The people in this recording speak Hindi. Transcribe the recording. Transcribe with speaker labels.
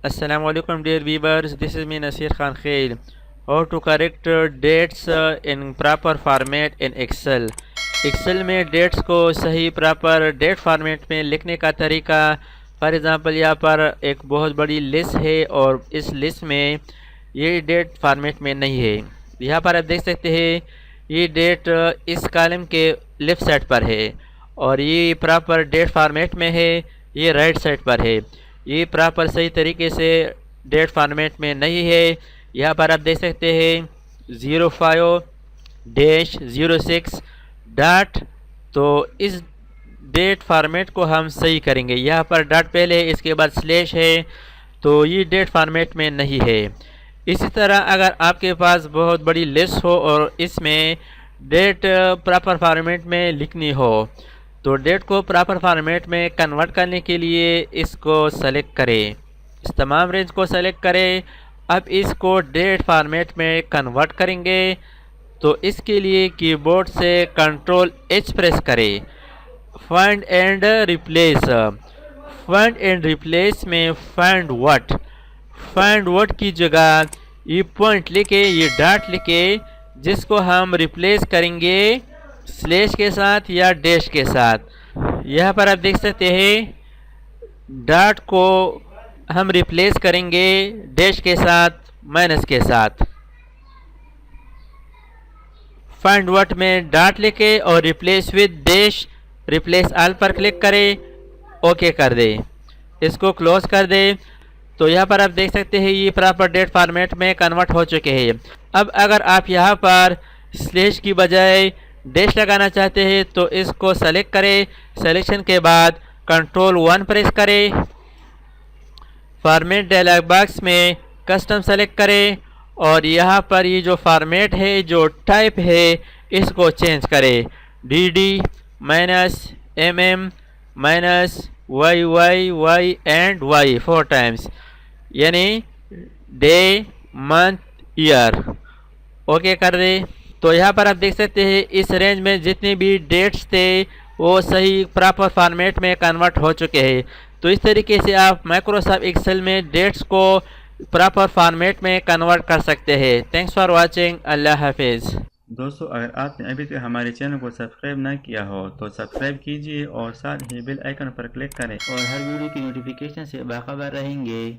Speaker 1: Assalamualaikum dear viewers, this is me Nasir Khan Khail. How to correct dates in proper format in Excel. Excel में dates को सही proper date format में लिखने का तरीका, फॉर एग्ज़ाम्पल यहाँ पर एक बहुत बड़ी लिस्ट है और इस लिस्ट में ये डेट फॉर्मेट में नहीं है। यहाँ पर आप देख सकते हैं ये डेट इस कॉलम के लेफ़्ट साइड पर है और ये प्रॉपर डेट फॉर्मेट में है, ये राइट साइड पर है। ये प्रॉपर सही तरीके से डेट फॉर्मेट में नहीं है। यहाँ पर आप देख सकते हैं 05-06 डॉट, तो इस डेट फॉर्मेट को हम सही करेंगे। यहाँ पर डॉट पहले, इसके बाद स्लैश है, तो ये डेट फॉर्मेट में नहीं है। इसी तरह अगर आपके पास बहुत बड़ी लिस्ट हो और इसमें डेट प्रॉपर फॉर्मेट में लिखनी हो, तो डेट को प्रॉपर फॉर्मेट में कन्वर्ट करने के लिए इसको सेलेक्ट करें, इस तमाम रेंज को सेलेक्ट करें। अब इसको डेट फॉर्मेट में कन्वर्ट करेंगे तो इसके लिए कीबोर्ड से कंट्रोल एच प्रेस करें। Find and replace, find and replace में फाइंड व्हाट की जगह ये पॉइंट लिखे, ये डॉट लिखे, जिसको हम रिप्लेस करेंगे स्लैश के साथ या डैश के साथ। यहाँ पर आप देख सकते हैं डॉट को हम रिप्लेस करेंगे डैश के साथ, माइनस के साथ। फाइंड व्हाट में डॉट लिखे और replace with dash, replace all पर क्लिक करें, ओके कर दें, इसको क्लोज कर दें। तो यहाँ पर आप देख सकते हैं ये प्रॉपर डेट फॉर्मेट में कन्वर्ट हो चुके हैं। अब अगर आप यहाँ पर स्लैश की बजाय डैश लगाना चाहते हैं तो इसको सेलेक्ट करें, सेलेक्शन के बाद कंट्रोल 1 प्रेस करें, फॉर्मेट डायलॉग बॉक्स में कस्टम सेलेक्ट करें और यहाँ पर ये जो फॉर्मेट है, जो टाइप है, इसको चेंज करें, D -mm -yy and y 4 times, यानी डे मंथ ईयर, ओके कर दे। तो यहाँ पर आप देख सकते हैं इस रेंज में जितने भी डेट्स थे वो सही प्रॉपर फॉर्मेट में कन्वर्ट हो चुके हैं। तो इस तरीके से आप माइक्रोसॉफ्ट एक्सेल में डेट्स को प्रॉपर फॉर्मेट में कन्वर्ट कर सकते हैं। थैंक्स फॉर वाचिंग, अल्लाह हाफिज़।
Speaker 2: दोस्तों, अगर आपने अभी तक हमारे चैनल को सब्सक्राइब ना किया हो तो सब्सक्राइब कीजिए और साथ ही बेल आइकन पर क्लिक करें और हर वीडियो की नोटिफिकेशन से बाखबर रहेंगे।